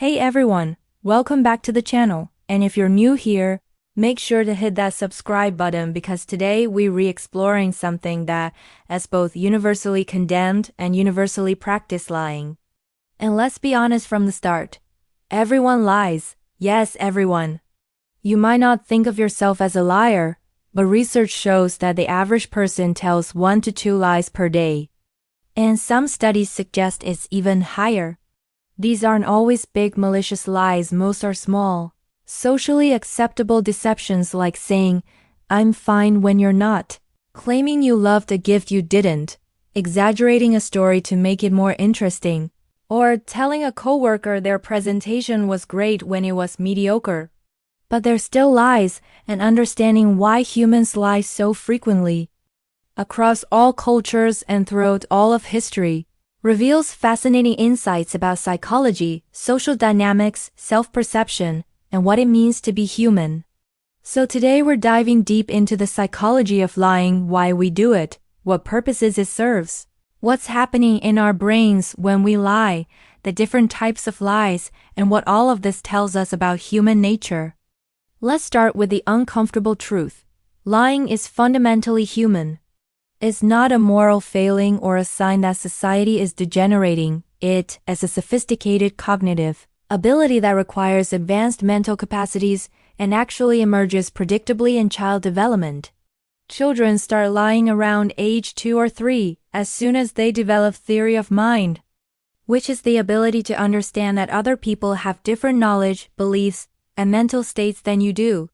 Hey everyone, welcome back to the channel, and if you're new here, make sure to hit that subscribe button because today we're re-exploring something that is both universally condemned and universally practiced: lying. And let's be honest from the start. Everyone lies. Yes, everyone. You might not think of yourself as a liar, but research shows that the average person tells 1 to 2 lies per day. And some studies suggest it's even higher. These aren't always big malicious lies, most are small, socially acceptable deceptions like saying, "I'm fine" when you're not, claiming you loved a gift you didn't, exaggerating a story to make it more interesting, or telling a coworker their presentation was great when it was mediocre. But they're still lies, and understanding why humans lie so frequently, across all cultures and throughout all of history, reveals fascinating insights about psychology, social dynamics, self-perception, and what it means to be human. So today we're diving deep into the psychology of lying, why we do it, what purposes it serves, what's happening in our brains when we lie, the different types of lies, and what all of this tells us about human nature. Let's start with the uncomfortable truth. Lying is fundamentally human. It's not a moral failing or a sign that society is degenerating. It is a sophisticated cognitive ability that requires advanced mental capacities and actually emerges predictably in child development. Children start lying around age 2 or 3, as soon as they develop theory of mind, which is the ability to understand that other people have different knowledge, beliefs, and mental states than you do.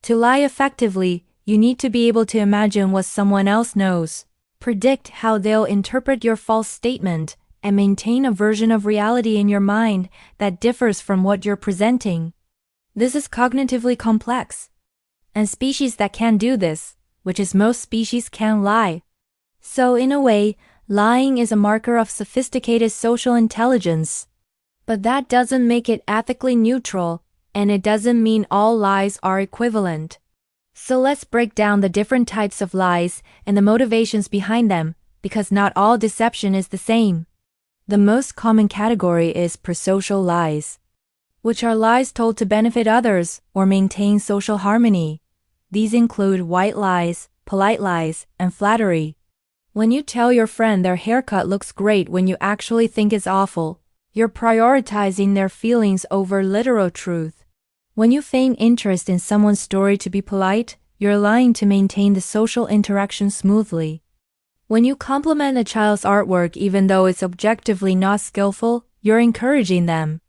To lie effectively, you need to be able to imagine what someone else knows, predict how they'll interpret your false statement, and maintain a version of reality in your mind that differs from what you're presenting. This is cognitively complex. And species that can do this, which is most species, can lie. So in a way, lying is a marker of sophisticated social intelligence. But that doesn't make it ethically neutral, and it doesn't mean all lies are equivalent. So let's break down the different types of lies and the motivations behind them, because not all deception is the same. The most common category is prosocial lies, which are lies told to benefit others or maintain social harmony. These include white lies, polite lies, and flattery. When you tell your friend their haircut looks great when you actually think it's awful, you're prioritizing their feelings over literal truth. When you feign interest in someone's story to be polite, you're lying to maintain the social interaction smoothly. When you compliment a child's artwork even though it's objectively not skillful, you're encouraging them.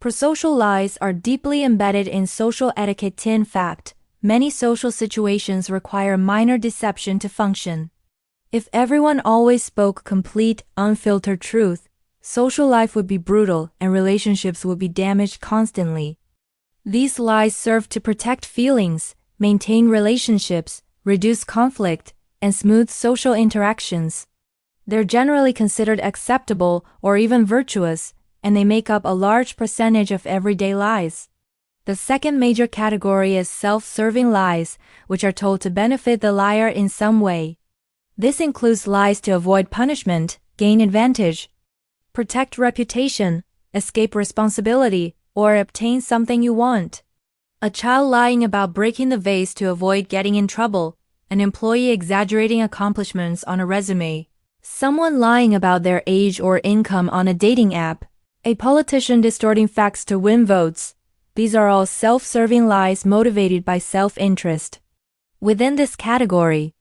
Prosocial lies are deeply embedded in social etiquette. In fact, many social situations require minor deception to function. If everyone always spoke complete, unfiltered truth, social life would be brutal and relationships would be damaged constantly. These lies serve to protect feelings, maintain relationships, reduce conflict, and smooth social interactions. They're generally considered acceptable or even virtuous, and they make up a large percentage of everyday lies. The second major category is self-serving lies, which are told to benefit the liar in some way. This includes lies to avoid punishment, gain advantage, protect reputation, escape responsibility, or obtain something you want. A child lying about breaking the vase to avoid getting in trouble, an employee exaggerating accomplishments on a resume, someone lying about their age or income on a dating app, a politician distorting facts to win votes. These are all self-serving lies motivated by self-interest. Within this category,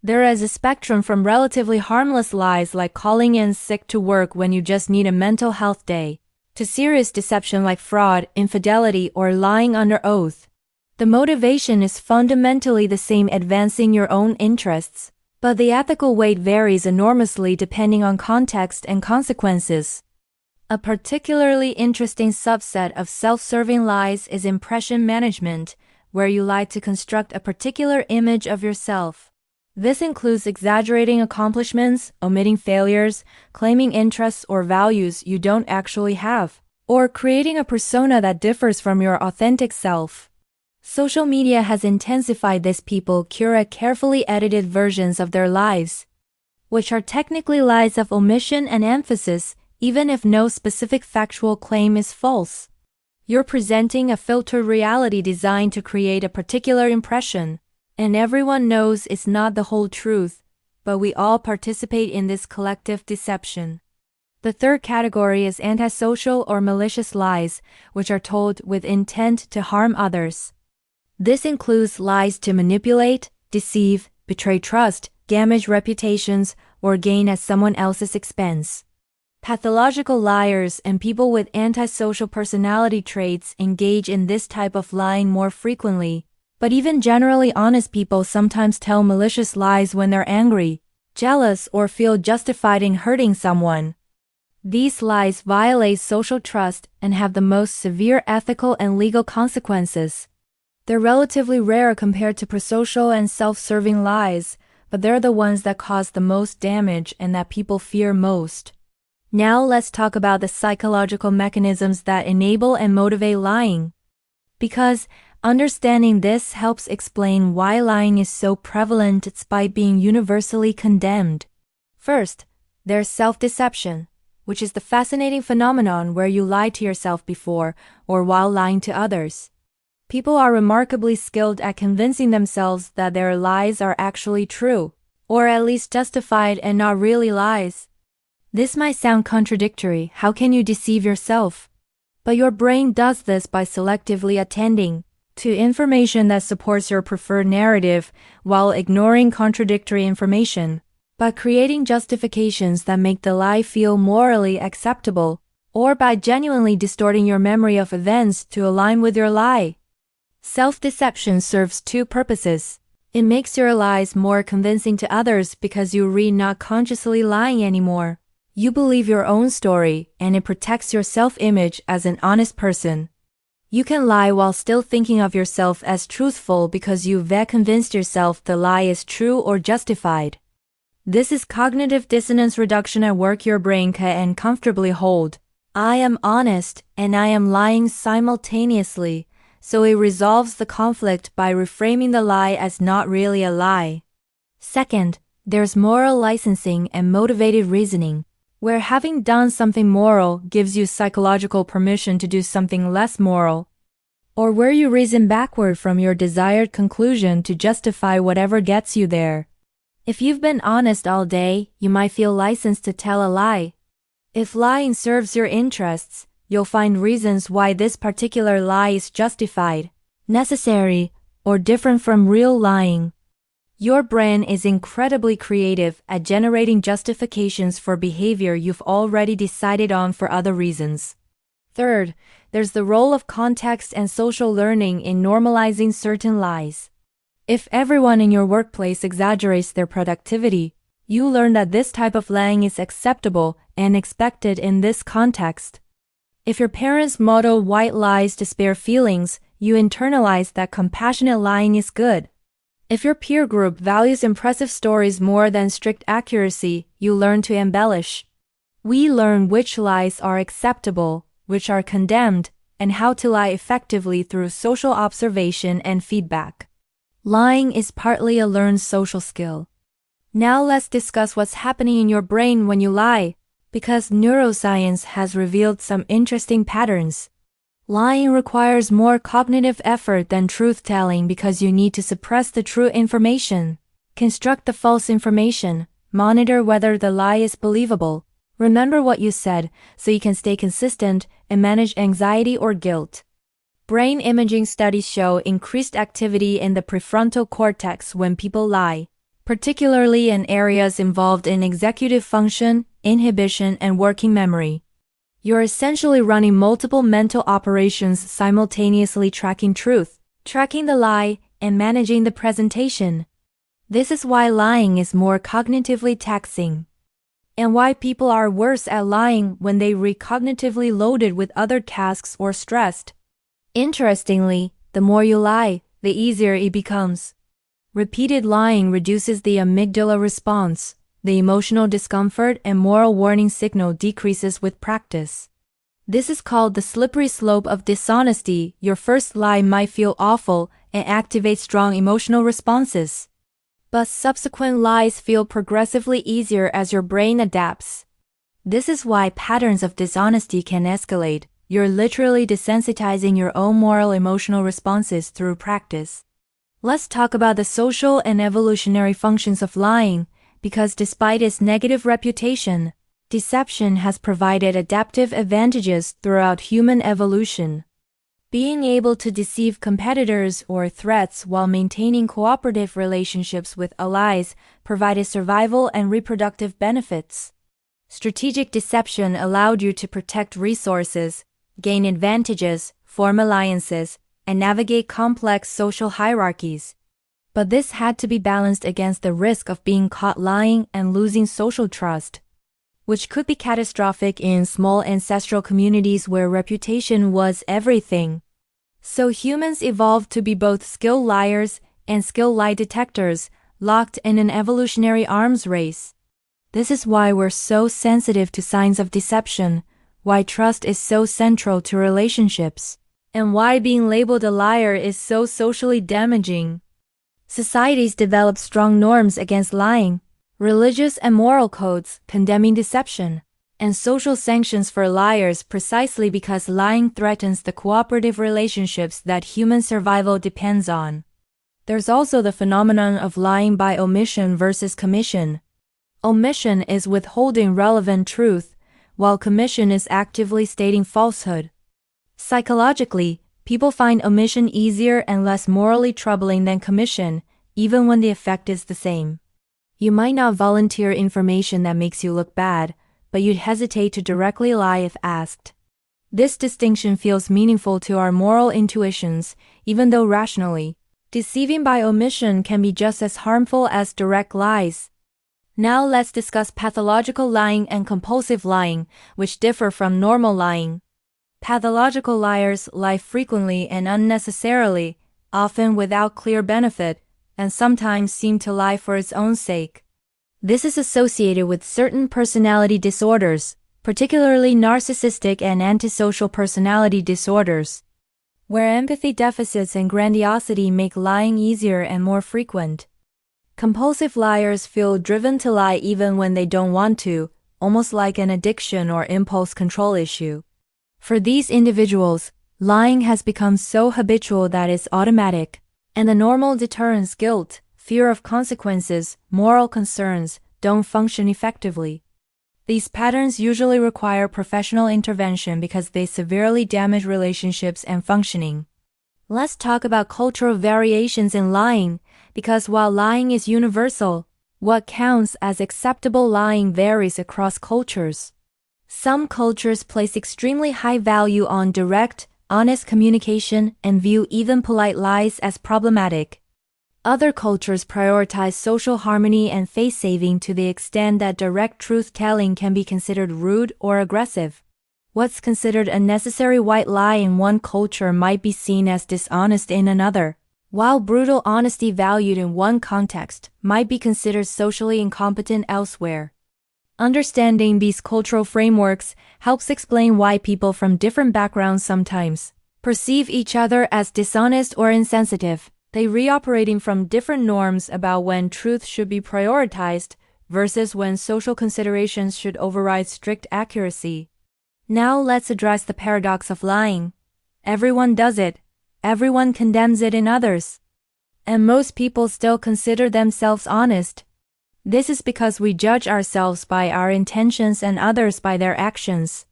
there is a spectrum from relatively harmless lies like calling in sick to work when you just need a mental health day, to serious deception like fraud, infidelity, or lying under oath. The motivation is fundamentally the same: advancing your own interests, but the ethical weight varies enormously depending on context and consequences. A particularly interesting subset of self-serving lies is impression management, where you lie to construct a particular image of yourself. This includes exaggerating accomplishments, omitting failures, claiming interests or values you don't actually have, or creating a persona that differs from your authentic self. Social media has intensified this. People curate carefully edited versions of their lives, which are technically lies of omission and emphasis, even if no specific factual claim is false. You're presenting a filtered reality designed to create a particular impression, and everyone knows it's not the whole truth, but we all participate in this collective deception. The third category is antisocial or malicious lies, which are told with intent to harm others. This includes lies to manipulate, deceive, betray trust, damage reputations, or gain at someone else's expense. Pathological liars and people with antisocial personality traits engage in this type of lying more frequently, but even generally honest people sometimes tell malicious lies when they're angry, jealous, or feel justified in hurting someone. These lies violate social trust and have the most severe ethical and legal consequences. They're relatively rare compared to prosocial and self-serving lies, but they're the ones that cause the most damage and that people fear most. Now let's talk about the psychological mechanisms that enable and motivate lying. Because understanding this helps explain why lying is so prevalent despite being universally condemned. First, there's self-deception, which is the fascinating phenomenon where you lie to yourself before or while lying to others. People are remarkably skilled at convincing themselves that their lies are actually true, or at least justified and not really lies. This might sound contradictory. How can you deceive yourself? But your brain does this by selectively attending to information that supports your preferred narrative while ignoring contradictory information, by creating justifications that make the lie feel morally acceptable, or by genuinely distorting your memory of events to align with your lie. Self-deception serves two purposes. It makes your lies more convincing to others because you're not consciously lying anymore. You believe your own story, and it protects your self-image as an honest person. You can lie while still thinking of yourself as truthful because you've convinced yourself the lie is true or justified. This is cognitive dissonance reduction at work. Your brain can comfortably hold, I am honest and I am lying simultaneously, so it resolves the conflict by reframing the lie as not really a lie. Second, there's moral licensing and motivated reasoning, where having done something moral gives you psychological permission to do something less moral, or where you reason backward from your desired conclusion to justify whatever gets you there. If you've been honest all day, you might feel licensed to tell a lie. If lying serves your interests, you'll find reasons why this particular lie is justified, necessary, or different from real lying. Your brain is incredibly creative at generating justifications for behavior you've already decided on for other reasons. Third, there's the role of context and social learning in normalizing certain lies. If everyone in your workplace exaggerates their productivity, you learn that this type of lying is acceptable and expected in this context. If your parents model white lies to spare feelings, you internalize that compassionate lying is good. If your peer group values impressive stories more than strict accuracy, you learn to embellish. We learn which lies are acceptable, which are condemned, and how to lie effectively through social observation and feedback. Lying is partly a learned social skill. Now let's discuss what's happening in your brain when you lie, because neuroscience has revealed some interesting patterns. Lying requires more cognitive effort than truth-telling because you need to suppress the true information, construct the false information, monitor whether the lie is believable, remember what you said so you can stay consistent, and manage anxiety or guilt. Brain imaging studies show increased activity in the prefrontal cortex when people lie, particularly in areas involved in executive function, inhibition, and working memory. You're essentially running multiple mental operations simultaneously, tracking truth, tracking the lie, and managing the presentation. This is why lying is more cognitively taxing, and why people are worse at lying when they're cognitively loaded with other tasks or stressed. Interestingly, the more you lie, the easier it becomes. Repeated lying reduces the amygdala response. The emotional discomfort and moral warning signal decreases with practice. This is called the slippery slope of dishonesty. Your first lie might feel awful and activate strong emotional responses, but subsequent lies feel progressively easier as your brain adapts. This is why patterns of dishonesty can escalate. You're literally desensitizing your own moral emotional responses through practice. Let's talk about the social and evolutionary functions of lying, because despite its negative reputation, deception has provided adaptive advantages throughout human evolution. Being able to deceive competitors or threats while maintaining cooperative relationships with allies provided survival and reproductive benefits. Strategic deception allowed you to protect resources, gain advantages, form alliances, and navigate complex social hierarchies. But this had to be balanced against the risk of being caught lying and losing social trust, which could be catastrophic in small ancestral communities where reputation was everything. So humans evolved to be both skilled liars and skilled lie detectors, locked in an evolutionary arms race. This is why we're so sensitive to signs of deception, why trust is so central to relationships, and why being labeled a liar is so socially damaging. Societies develop strong norms against lying, religious and moral codes condemning deception, and social sanctions for liars precisely because lying threatens the cooperative relationships that human survival depends on. There's also the phenomenon of lying by omission versus commission. Omission is withholding relevant truth, while commission is actively stating falsehood. Psychologically, people find omission easier and less morally troubling than commission, even when the effect is the same. You might not volunteer information that makes you look bad, but you'd hesitate to directly lie if asked. This distinction feels meaningful to our moral intuitions, even though rationally, deceiving by omission can be just as harmful as direct lies. Now let's discuss pathological lying and compulsive lying, which differ from normal lying. Pathological liars lie frequently and unnecessarily, often without clear benefit, and sometimes seem to lie for its own sake. This is associated with certain personality disorders, particularly narcissistic and antisocial personality disorders, where empathy deficits and grandiosity make lying easier and more frequent. Compulsive liars feel driven to lie even when they don't want to, almost like an addiction or impulse control issue. For these individuals, lying has become so habitual that it's automatic, and the normal deterrence, guilt, fear of consequences, moral concerns, don't function effectively. These patterns usually require professional intervention because they severely damage relationships and functioning. Let's talk about cultural variations in lying, because while lying is universal, what counts as acceptable lying varies across cultures. Some cultures place extremely high value on direct, honest communication and view even polite lies as problematic. Other cultures prioritize social harmony and face-saving to the extent that direct truth-telling can be considered rude or aggressive. What's considered a necessary white lie in one culture might be seen as dishonest in another, while brutal honesty valued in one context might be considered socially incompetent elsewhere. Understanding these cultural frameworks helps explain why people from different backgrounds sometimes perceive each other as dishonest or insensitive. They reoperating from different norms about when truth should be prioritized versus when social considerations should override strict accuracy. Now let's address the paradox of lying. Everyone does it. Everyone condemns it in others. And most people still consider themselves honest. This is because we judge ourselves by our intentions and others by their actions.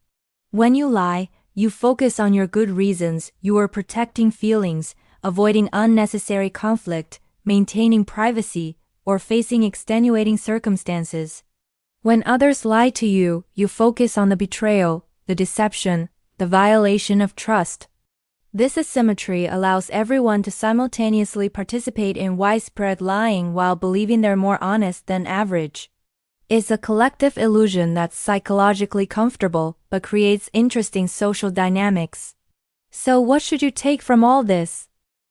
When you lie, you focus on your good reasons, you are protecting feelings, avoiding unnecessary conflict, maintaining privacy, or facing extenuating circumstances. When others lie to you, you focus on the betrayal, the deception, the violation of trust. This asymmetry allows everyone to simultaneously participate in widespread lying while believing they're more honest than average. It's a collective illusion that's psychologically comfortable but creates interesting social dynamics. So what should you take from all this?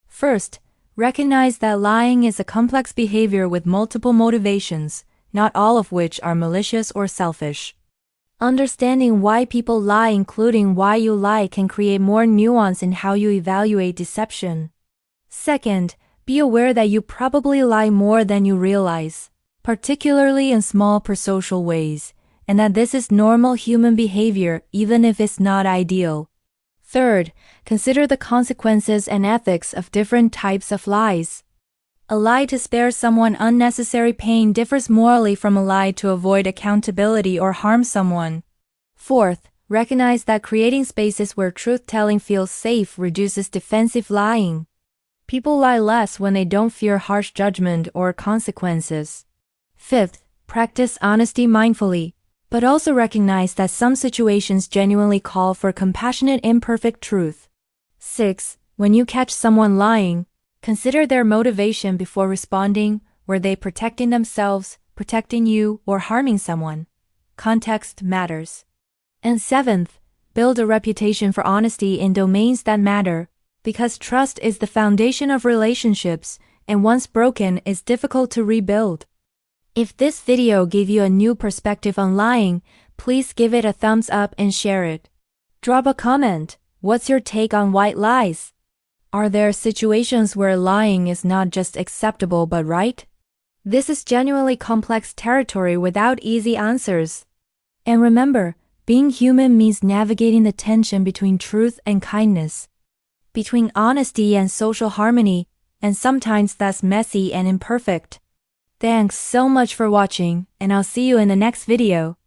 First, recognize that lying is a complex behavior with multiple motivations, not all of which are malicious or selfish. Understanding why people lie, including why you lie, can create more nuance in how you evaluate deception. Second, be aware that you probably lie more than you realize, particularly in small prosocial ways. and that this is normal human behavior even if it's not ideal. Third, consider the consequences and ethics of different types of lies. A lie to spare someone unnecessary pain differs morally from a lie to avoid accountability or harm someone. Fourth, recognize that creating spaces where truth-telling feels safe reduces defensive lying. People lie less when they don't fear harsh judgment or consequences. Fifth, practice honesty mindfully, but also recognize that some situations genuinely call for compassionate, imperfect truth. 6. When you catch someone lying, consider their motivation before responding. Were they protecting themselves, protecting you, or harming someone? Context matters. And 7th, build a reputation for honesty in domains that matter, because trust is the foundation of relationships, and once broken is difficult to rebuild. If this video gave you a new perspective on lying, please give it a thumbs up and share it. Drop a comment. What's your take on white lies? Are there situations where lying is not just acceptable but right? This is genuinely complex territory without easy answers. And remember, being human means navigating the tension between truth and kindness, between honesty and social harmony, and sometimes that's messy and imperfect. Thanks so much for watching, and I'll see you in the next video.